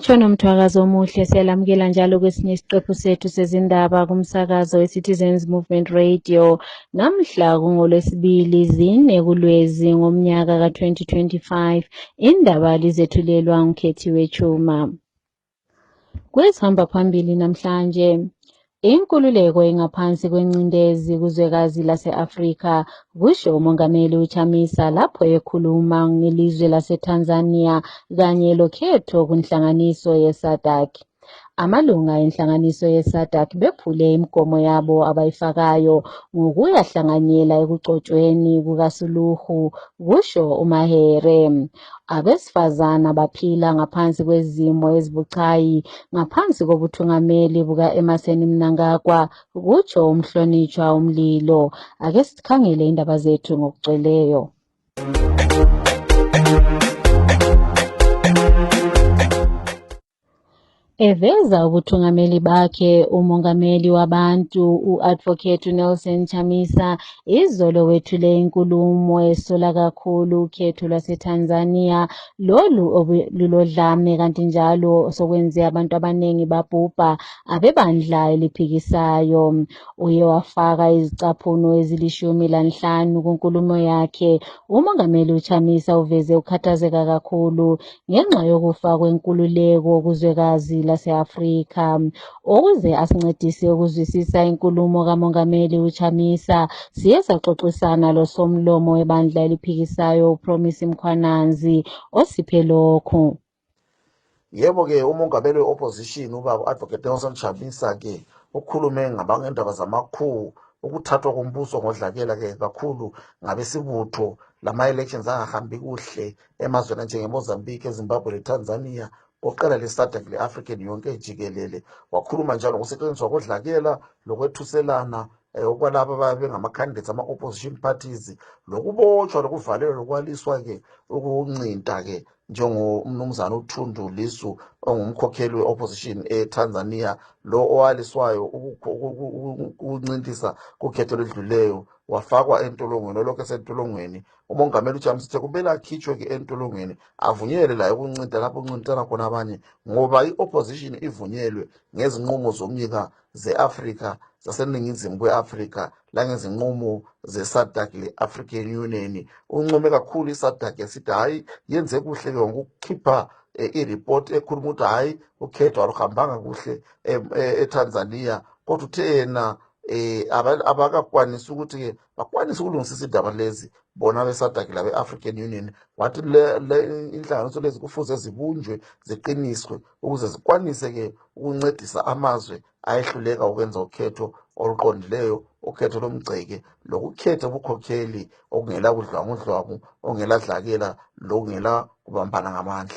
Watsho nomthwakazo omuhle siyalamukela njalo kwesinye isiqephu sethu sezindaba kumsakazo we-Citizens Movement Radio. Namhla kungolwesibili 4 kuLwezi ngomnyaka ka-2025. Indaba lizethulelwa nguKhethiwe Chuma. Kwesihamba phambili namhlanje, inkululeko engaphansi kwencindezi kuzwekazi lase-Afrika, kusho uMongameli uChamisa lapho ekhuluma ngelizwe laseTanzania kanye lokhetho kunhlanganiso ye-SADC. Amalunga enhlanganiso ye-SADC bephule imigomo yabo abayifakayo ngokuyahlanganyela ekugcotshweni kukaSuluhu, kusho uMahere. Abesifazana baphila ngaphansi kwezimo ezibucayi ngaphansi kobuthungameli buka-Emmerson Mnangagwa, kutsho umhlonishwa uMlilo. Ake sikhangele indaba zethu ngokugcweleyo. Eveza ubuthungameli bakhe, umongameli wabantu u-Advocate Nelson Chamisa izolo wethule inkulumo esola kakhulu ukhetho lwaseTanzania, lolu lulodlame kanti njalo sokwenze abantu abaningi babhubha abebandla eliphikisayo. Uye wafaka izicaphuno ezili-15 kunkulumo yakhe. Umongameli uChamisa uveze ukhathazeka kakhulu ngenxa yokufa kwenkululeko kuzwekazi lase-Afrika. Ukuze asincedise ukuzwisisa inkulumo kamongameli uChamisa, siye saxoxisana losomlomo webandla eliphikisayo uPromise Mkhwananzi osiphe lokhu. Yebo-ke umongameli we-opposition ubaba Advocate Nelson Chamisa-ke ukhulume ngendaba zamakhu ukuthathwa kombuso ngodlakela-ke kakhulu ngabesibutho lama-elections angahambi kuhle emazweni anjengeMozambique, eZimbabwe leTanzania, oqela le-SADC le-African yonke jikelele. Wakhuluma njalo ngokusetshenziswa kodlakela lokwethuselana okwalabo ababe ngama-candidates ama-opposition parties, lokubotshwa lokuvalelwa lokwaliswa-ke ukuncinta-ke njengomnumzana uThundu Lissu ongumkhokheli we-opposition eTanzania, lo owaliswayo ukuncintisa kukhetho ledluleyo wafakwa entolongweni. Olokhu esentolongweni, umongameli uChamisa uthe kumele akhitshwe-ke entolongweni, avunyelwe layo ukuncinta lapho ukuncintana khona abanye, ngoba i-opposition ivunyelwe ngezinqumo zomnyika ze-Afrika zaseningizimu kwe-Afrika langezinqumo ze-SADC le-African Union. Uncome kakhulu i-SADC esithi hayi yenze kuhle-ke ngokukhipha i-report ekhuluma ukuthi hayi ukhetho aluhambanga kuhle eTanzania, kodwa uthe yena abakakwanisi ukuthi-ke bakwanise ukulungisisa indaba lezi bona be-SADC labe-African Union. Wathi inhlanganiso lezi kufuze zibunjwe ziqiniswe ukuze zikwanise-ke ukuncedisa amazwe ayehluleka ukwenza ukhetho oluqondileyo, ukhetho lomgceke, lokukhetha ubukhokheli okungela budlwangudlwangu, okungela dlakela, lokungela kubambana ngamandla.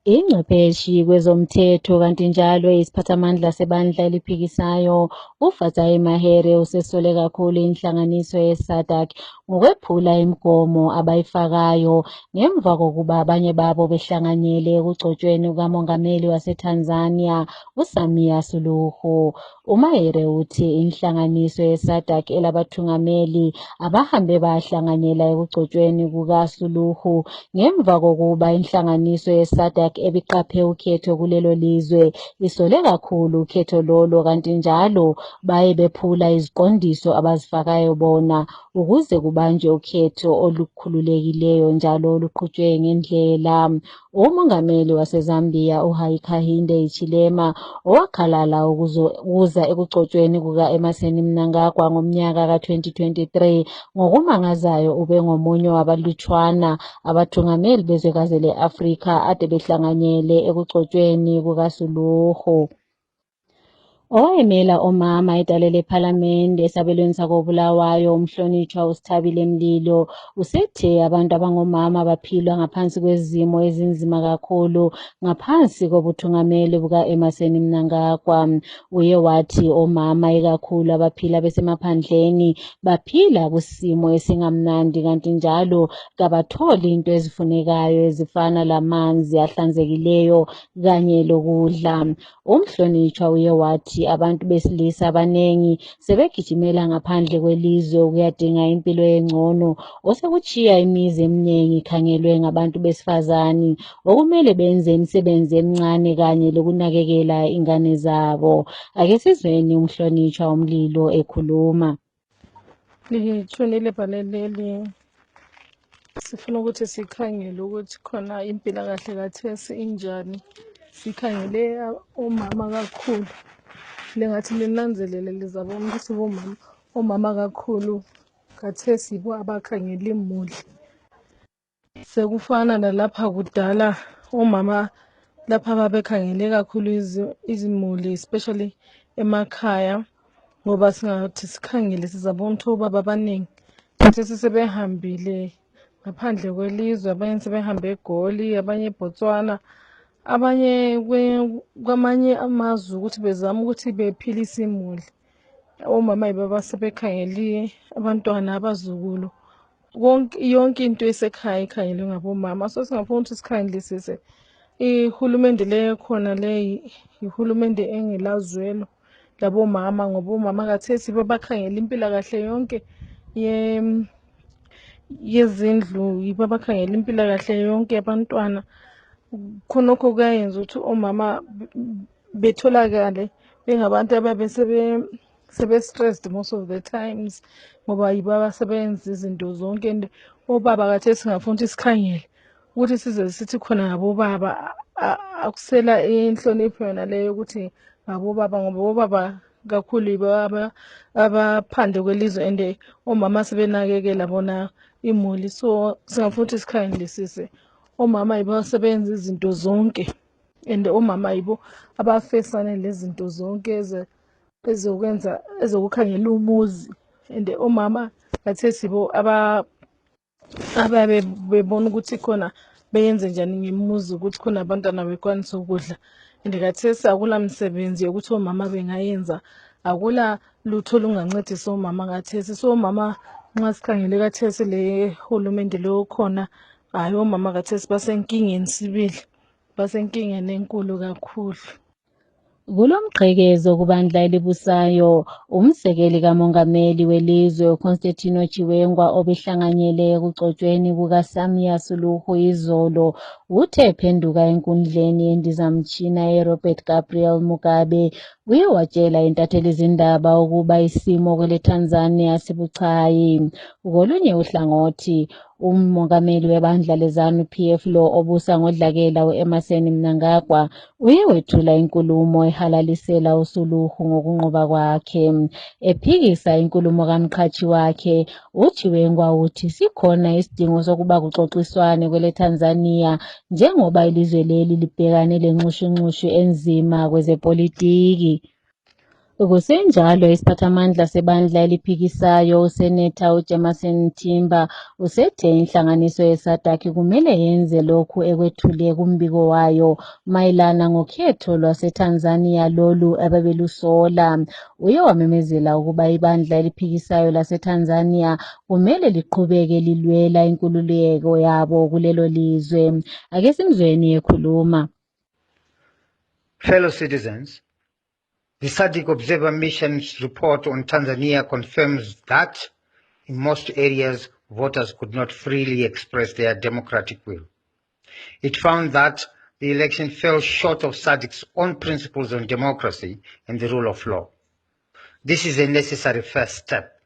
Ingcwepheshi kwezomthetho kanti njalo isiphathamandla sebandla eliphikisayo uFatsai Mahere usesole kakhulu inhlanganiso ye-SADC ngokwephula imigomo abayifakayo ngemva kokuba abanye babo behlanganyele ekugcotshweni kukamongameli waseTanzania uSamia Suluhu. uMahere uthi inhlanganiso ye-SADC elabathungameli abahambe bahlanganyela ekugcotshweni kukaSuluhu ngemva kokuba inhlanganiso ye-SADC ebiqaphe ukhetho kulelo lizwe isole kakhulu ukhetho lolo, kanti njalo baye bephula iziqondiso abazifakayo bona ukuze kubanjwe ukhetho olukhululekileyo njalo oluqhutshwe ngendlela. Umongameli waseZambia uHakainde Hichilema owakhalala ukuza ekugcotshweni kuka-Emmerson Mnangagwa ngomnyaka ka-2023 ngokumangazayo ube ngomunye wabalutshwana abathungameli bezwekazi le-Afrika ade behlanganyele ekugcotshweni kukaSuluhu. Owayemela omama edale lephalamende esabelweni sakobulawayo umhlonishwa uSithabile Mlilo usethe abantu abangomama baphila ngaphansi kwezimo ezinzima kakhulu ngaphansi kobuthungameli buka-Emmerson Mnangagwa. Uye wathi omama ikakhulu abaphila besemaphandleni baphila kusimo esingamnandi, kanti njalo kabatholi into ezifunekayo ezifana lamanzi ahlanzekileyo kanye lokudla. Umhlonishwa uye wathi wathi abantu besilisa abanengi sebegijimela ngaphandle kwelizwe ukuyadinga impilo engcono osekuchiya imizi eminingi ikhangelwe ngabantu besifazane okumele benze imisebenzi emincane kanye lokunakekela ingane zabo. Ake sizweni umhlonishwa womlilo ekhuluma. Lithunile baleleli sifuna ukuthi sikhangele ukuthi khona impilakahle kathesi injani. Sikhangele omama kakhulu. Lengathi linanzelele lizabona ukuthi omama kakhulu kathesi yibo abakhangela imuli. Sekufana nalapha kudala omama lapha babekhangele kakhulu izimuli especially emakhaya. Ngoba singathi sikhangele sizabona ukuthi obaba abaningi kathesi sebehambile ngaphandle kwelizwe, abanye sebehambe eGoli, abanye eBotswana, abanye kwamanye amazwe ukuthi bezama ukuthi bephilise imuli. Omama yibo abasebekhangele abantwana, abazukulu, yonke into esekhaya ikhangelwe ngabomama. So singafuna ukuthi sikhangelisise ihulumende leyo khona le ihulumende engelazwelo labomama, ngoba omama kathesi bakhangela impilakahle yonke yezindlu, yibo abakhangela impilakahle yonke yabantwana. Khonokho kuyayenza ukuthi omama betholakale bengabantu ababe sebe-stressed most of the times, ngoba yibo abasebenza izinto zonke. And obaba kathesi singafuna ukuthi sikhangele ukuthi size sithi khona ngabobaba akusela inhlonipho yona leyo ukuthi ngabobaba, ngoba obaba kakhulu yibo abaphandle kwelizwe and omama sebenakekela bona imuli. So singafuna ukuthi sikhangelisise omama yibo abasebenza izinto zonke and omama yibo abafesane lezinto zonke ezokukhangela umuzi. And omama kathesi yibo ababe bebona ukuthi khona beyenze njani ngemuzi ukuthi khona abantwana bekwanise ukudla. And kathesi akula msebenzi yokuthi omama bengayenza, akula lutho olungancedisa omama kathesi. So omama nxa sikhangele kathesi le hulumende lo khona, hayi omama kathesi basenkingeni sibili, basenkingeni enkulu kakhulu. Kulomqhekezo kubandla elibusayo, umsekeli kamongameli welizwe uConstantino Chiwenga obehlanganyele ekugcotshweni kukaSamia Suluhu izolo uthe phenduka enkundleni yendizamtshina yeRobert Gabriel Mugabe uye watshela intatheli zindaba ukuba isimo kwele Tanzania sibucayi. Kolunye uhlangothi umongameli webandla lezanu PF lo obusa ngodlakela uEmerson Mnangagwa uye wethula inkulumo ehalalisela uSuluhu ngokunqoba kwakhe. Ephikisa inkulumo kamqhathi wakhe, uChiwenga uthi sikhona isidingo sokuba kuxoxiswane kwele Tanzania njengoba ilizwe leli libhekane lenxushunxushu enzima kwezepolitiki. Kusenjalo isiphathamandla sebandla eliphikisayo uSeneta uJemison Mthimba usethe inhlanganiso yeSADC kumele yenze lokhu ekwethule kumbiko wayo mayelana ngokhetho lwaseTanzania lolu ababelusola. Uye wamemezela ukuba ibandla eliphikisayo laseTanzania kumele liqhubeke lilwela inkululeko yabo kulelo lizwe. Ake simzweni ekhuluma. Fellow citizens, the SADC Observer Mission's report on Tanzania confirms that in most areas, voters could not freely express their democratic will. It found that the election fell short of SADC's own principles on democracy and the rule of law. This is a necessary first step,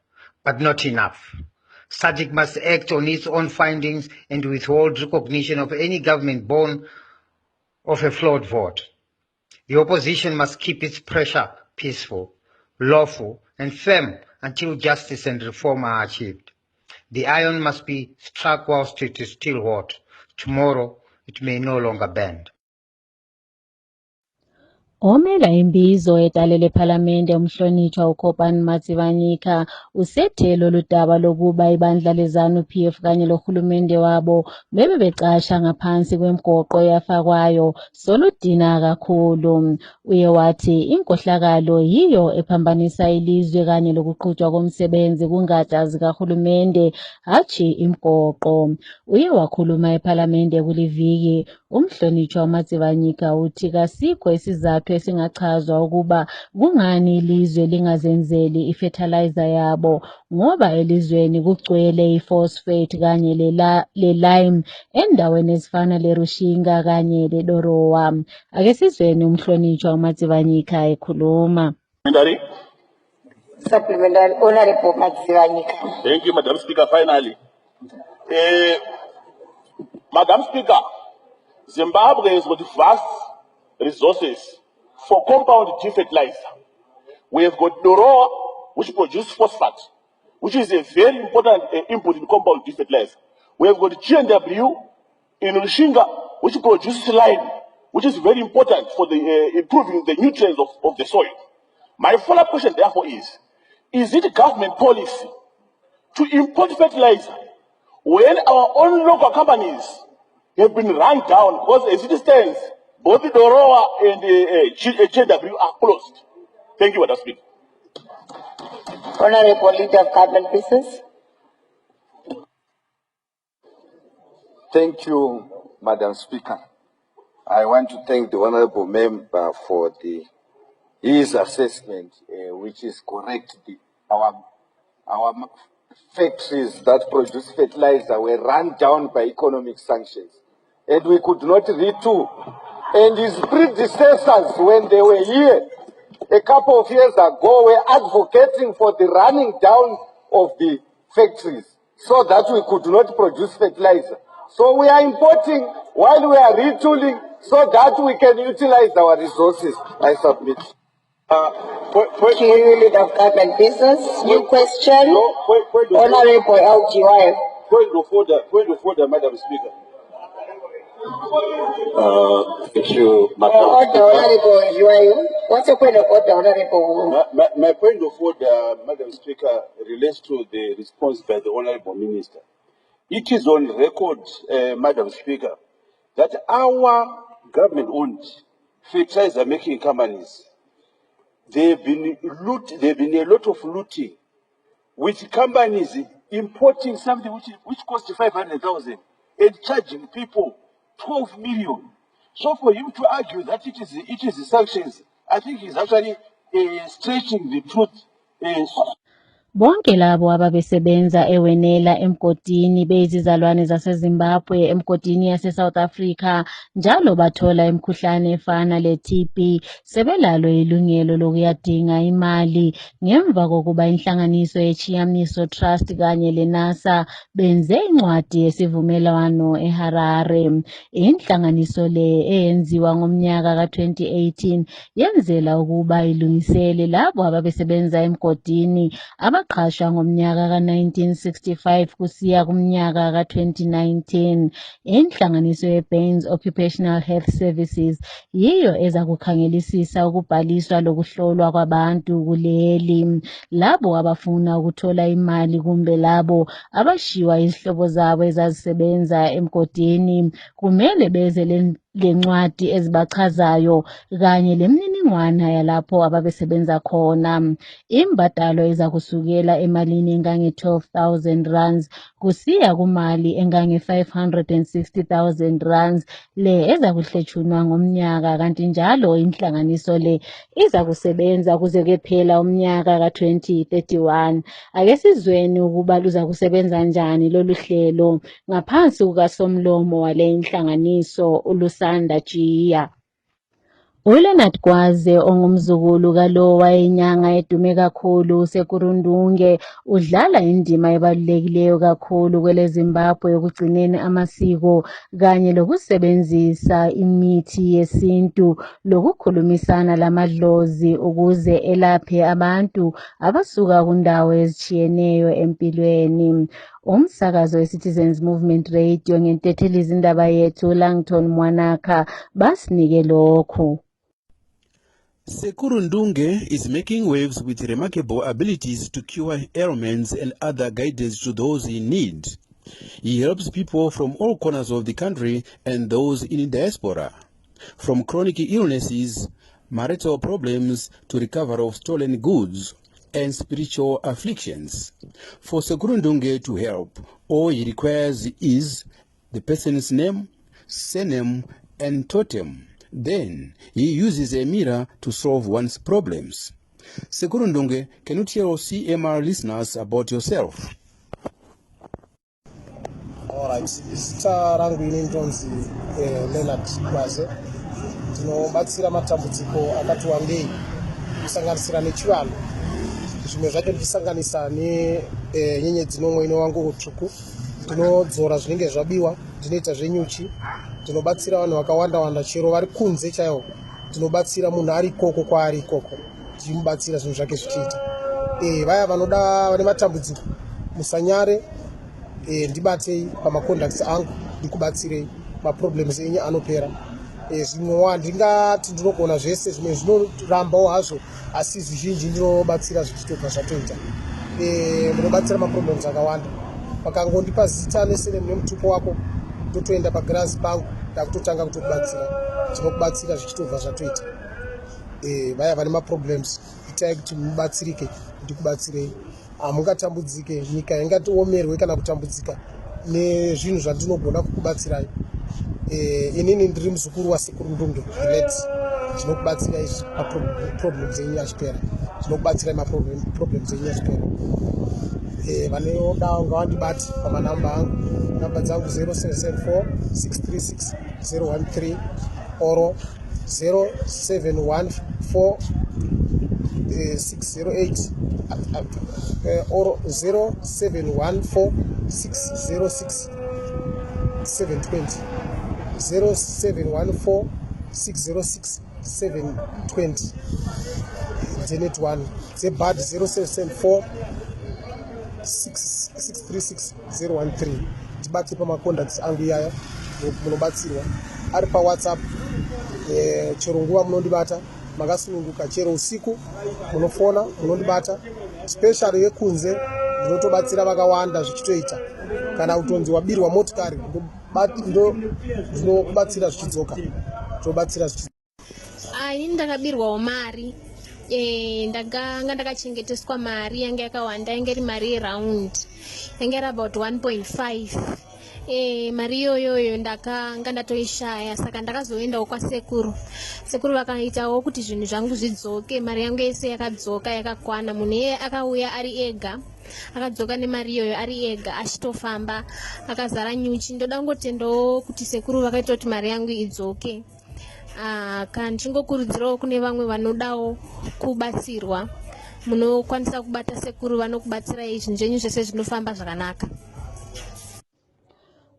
but not enough. SADC must act on its own findings and withhold recognition of any government born of a flawed vote. The opposition must keep its pressure peaceful, lawful, and firm until justice and reform are achieved. The iron must be struck whilst it is still hot. Tomorrow, it may no longer bend. Omela imbizo etalele parliamente umhlonitshwa uKhopani Matsibanyika usethe lolu daba lokuba ibandla lezanu PF kanye lohulumende wabo bebe becasha ngaphansi kwemgoqo yafakwayo soludina kakhulu. Uye wathi inkohlakalo yiyo ephambanisa ilizwe kanye lokuqhutshwa komsebenzi kungatsha zikahulumende hatshi imgoqo. Uye wakhuluma eParliamente kuliviki Umhlonishwa uMatsibanyika uthi kasikho isizathu esingachazwa ukuba kungani ilizwe lingazenzeli ifertilizer yabo ngoba elizweni kugcwele iphosphate kanye le-lime endaweni ezifana leRushinga kanye leDorowa. Ake sizweni umhlonishwa uMatsibanyika ekhuluma. Supplementary, Honorable Matsibanyika. Thank you, Madam Speaker. Finally, Madam Speaker, Zimbabwe has got vast resources for compound fertilizer. We have got Dorowa, which produces phosphate, which is a very important input in compound fertilizer. We have got GNW in Rushinga, which produces lime, which is very important for the improving the nutrients of the soil. My follow-up question, therefore, is it government policy to import fertilizer when our own local companies have been run down because as it stands, both the Dorowa and the GNW are closed? Thank you, Madam Speaker. Honorable Leader of Government Business. Thank you, Madam Speaker. I want to thank the Honorable Member for his assessment, which is correct. Our factories that produce fertilizer were run down by economic sanctions, and we could not retool. And his predecessors, when they were here a couple of years ago, were advocating for the running down of the factories so that we could not produce fertilizer. So we are importing while we are retooling so that we can utilize our resources. I submit. Thank you, Leader of Government Business. New question. Honorable LGY. Point of order, Madam Speaker. Thank you, Madam Honorable LGY. What's your point of order, Honorable? My point of order, Madam Speaker, relates to the response by the Honorable Minister. It is on record, Madam Speaker, that our government-owned fertilizer making companies, they've been a lot of looting, with companies importing something which costs 500,000 and charging people 12 million. So for him to argue that it is the sanctions, I think he's actually stretching the truth. Bonke labo ababesebenza ewenela emgodini bezizalwane zaseZimbabwe emgodini yase-South Africa njalo bathola imikhuhlane efana le-TB sebelalo ilungelo lokuyadinga imali ngemva kokuba inhlanganiso yeChiyamiso Trust kanye leNASA benze incwadi yesivumelwano eHarare. Inhlanganiso le eyenziwa ngomnyaka ka-2018 yenzela ukuba ilungisele labo ababesebenza emgodini abaqashwa ngomnyaka ka-1965 kusiya kumnyaka ka-2019. Inhlanganiso ye-Baines Occupational Health Services yiyo eza kukhangelisisa ukubhaliswa lokuhlolwa kwabantu kuleli. Labo abafuna ukuthola imali kumbe labo abashiwa izihlobo zabo ezazisebenza emgodini kumele beze lencwadi ezibachazayo kanye lemininingwana yalapho ababesebenza khona. Imbadalo eza kusukela emalini engange-12,000 rands kusiya kumali engange-560,000 rands le eza kuhletshunwa ngomnyaka, kanti njalo inhlanganiso le iza kusebenza kuze kuphela umnyaka ka-2031. Ake sizweni ukuba luza kusebenza njani lolu hlelo ngaphansi kukasomlomo wale inhlanganiso uLusanda Jiya. uLeonard Gwaze ongumzukulu kalo wayenyanga edume kakhulu uSekurundunge udlala indima ebalulekileyo kakhulu kwele Zimbabwe ekugcineni amasiko kanye lokusebenzisa imithi yesintu lokukhulumisana lamadlozi ukuze elaphe abantu abasuka kundawo ezitshiyeneyo empilweni. Umsakazo weCitizens Movement Radio ngentetheli izindaba yethu Langton Mwanaka basinike lokhu. Sekurundunge is making waves with remarkable abilities to cure ailments and other guidance to those in need. He helps people from all corners of the country and those in diaspora, from chronic illnesses, marital problems to recovery of stolen goods and spiritual afflictions. For Sekurundunge to help, all he requires is the person's name, surname, and totem. Then he uses a mirror to solve one's problems. Sekuru Ndunge, can you tell CMR listeners about yourself? Alright, zita rangu ini ndonzi Leonard Kwaze. Tinobatsira matambudziko akati wandei kusanganisira nechivanhu. Zvimwe zvacho ndichisanganisa nenyenyedzi nomwe wangu utsvuku. Tinodzora zvinenge zvabiwa, tinoita zvenyuchi. Tinobatsira vanhu vakawanda chero vari kunze chaiwo. Tinobatsira munhu ari ikoko kwaari ikoko. Tichimubatsira zvinhu zvake zvichiita. Vaya vanoda vane matambudziko musanyare ndibatei pamacontacts angu ndikubatsirei maproblems enyu anopera. Zvimwewa ndingati ndinogona zvese, zvimwe zvinorambawo hazvo asi zvizhinji ndinobatsira zvichitobva zvatoita. Munobatsira maproblems akawanda. Pakangondipa zita nesere nemutupo wako totoenda pagirazi pangu ndakutotanga kutokubatsira. Tinokubatsira zvichitobva zvatoita. Vaya vane maproblems itai kuti mubatsirike ndikubatsirei. Hamungatambudzike, nyika ingatiomerwe kana kutambudzika nezvinhu zvandinogona kukubatsirai. Inini ndiri muzukuru wasekuru Ndunge Let. Ndinokubatsirai maproblems enyu achipera. Ndinokubatsirai maproblems enyu achipera. Vanoda ngavandibate pamanamba angu. Namba dzangu 0774 636 013 or 0714 608 or 0714 606 720 0714 606 720. Janet 1 the bad 0774 636 013. Tibate pamacontacts angu yaya munobatsirwa ari paWhatsApp. Chero nguva munondibata makasununguka, chero usiku munofona munondibata, especially yekunze ndinotobatsira vakawanda zvichitoita. Kana utonzi wabirwa motikari ndinokubatsira zvichidzoka. Tobatsira zvichidzoka. Ini ndakabirwawo mari. Ndanga ndakachengeteswa mari yanga yakawanda, yanga iri mari yeround, yanga iri about 1.5. Mari iyoyo ndakanga ndatoishaya, saka ndakazoendawo kwasekuru. Sekuru vakaitawo kuti zvinhu zvangu zvidzoke, mari yangu yese yakadzoka yakakwana. Munhu iye akauya ari ega, akadzoka nemari iyoyo ari ega achitofamba akazara nyuchi. Ndoda ngotendawo kuti sekuru vakaita kuti mari yangu idzoke. Kana ndichingokurudzirawo kune vamwe vanodawo kubatsirwa, munokwanisa kubata sekuru, vanokubatsirai zvinhu zvenyu zvese zvinofamba zvakanaka.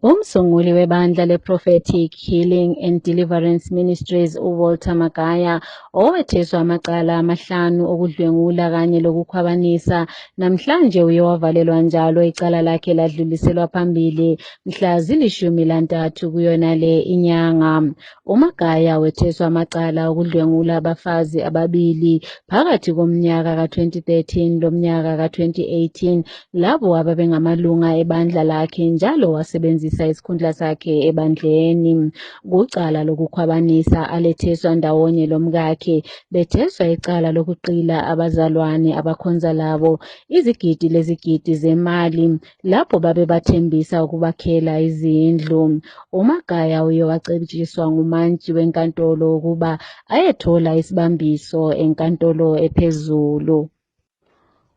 Umsunguli webandla le-Prophetic Healing and Deliverance Ministries uWalter Magaya owetheswa amacala amahlanu okudlwengula kanye lokukhwabanisa namhlanje uye wavalelwa njalo icala lakhe ladluliselwa phambili mhla zili-13 kuyona le inyanga. uMagaya wetheswa amacala okudlwengula abafazi ababili phakathi komnyaka ka-2013 lomnyaka ka-2018 labo ababengamalunga ebandla lakhe njalo wasebenzisa isikhundla sakhe ebandleni. Kucala lokukhwabanisa aletheswa ndawonye lomkakhe betheswa icala lokuqila abazalwane abakhonza labo izigidi lezigidi zemali lapho babe bathembisa ukubakhela izindlu. uMagaya uye wacebiswa ngumantshi wenkantolo ukuba ayethola isibambiso enkantolo ephezulu.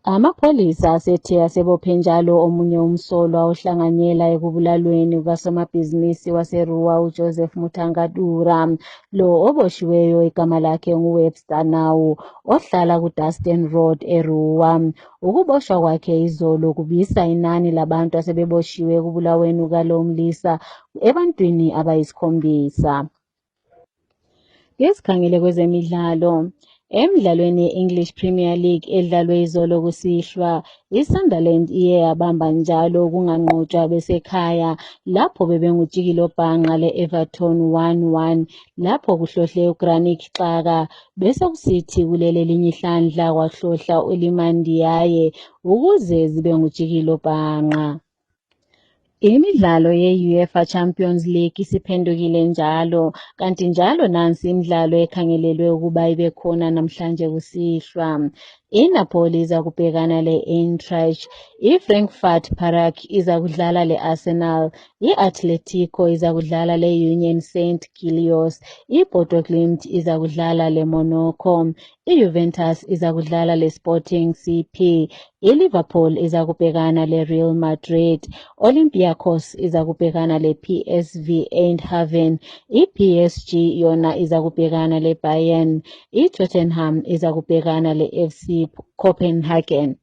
Amapholisa asethe asebophe njalo omunye umsolwa ohlanganyela ekubulalweni kukasomabhizinisi waseRuwa uJoseph Mutangadura. Lo oboshiweyo igama lakhe nguWebster Nawu ohlala kuDustin Road eRuwa. Ukuboshwa kwakhe izolo kubisa inani labantu asebeboshiwe ekubulaweni kukalomlisa ebantwini abayisikhombisa. Ngesikhangele kwezemidlalo. Emidlalweni ye-English Premier League edlalwe izolo kusihlwa, iSunderland iye yabamba njalo kunganqotshwa besekhaya lapho bebengujikilo bhanqa le-Everton 1-1 lapho kuhlohle uGranit Xhaka bese kusithi kulele linye ihlandla kwahlohla uLimani Ndiaye ukuze zibe ngujikilo bhanqa. Imidlalo ye-UEFA Champions League isiphendukile njalo, kanti njalo nansi imidlalo ekhangelelwe ukuba ibe khona namhlanje kusihlwa. INapoli iza kubhekana le-Eintracht, iFrankfurt Park iza kudlala le-Arsenal, i-Atletico iza kudlala le-Union Saint-Gilloise, iBodo Glimt iza kudlala le-Monaco, iJuventus iza kudlala le-Sporting CP, iLiverpool iza kubhekana le-Real Madrid, Olympiacos iza kubhekana le-PSV Eindhoven, i-PSG yona iza kubhekana le-Bayern, i-Tottenham iza kubhekana le-FC Copenhagen.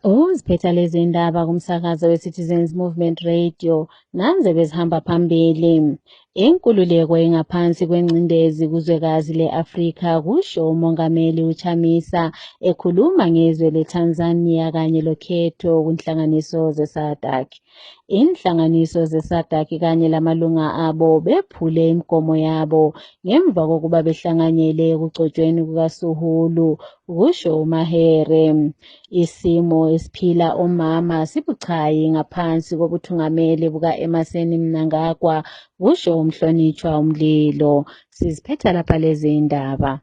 Uziphetha lezi ndaba kumsakazo we-Citizens Movement Radio, nanze bezihamba phambili. Inkululeko engaphansi kwengcindezi kuzwekazi le-Afrika, kusho uMongameli uChamisa ekhuluma ngezwe leTanzania kanye lokhetho kunhlanganiso ze-SADC. Inhlanganiso ze-SADC kanye lamalunga abo bephule imigomo yabo ngemva kokuba behlanganyele ekugcotshweni kukaSuhulu, kusho uMahere. Isimo esiphila omama sibucayi ngaphansi kobuthungameli buka-Emmerson Mnangagwa, kusho umhlonitshwa uMlilo. Siziphetha lapha lezi ndaba.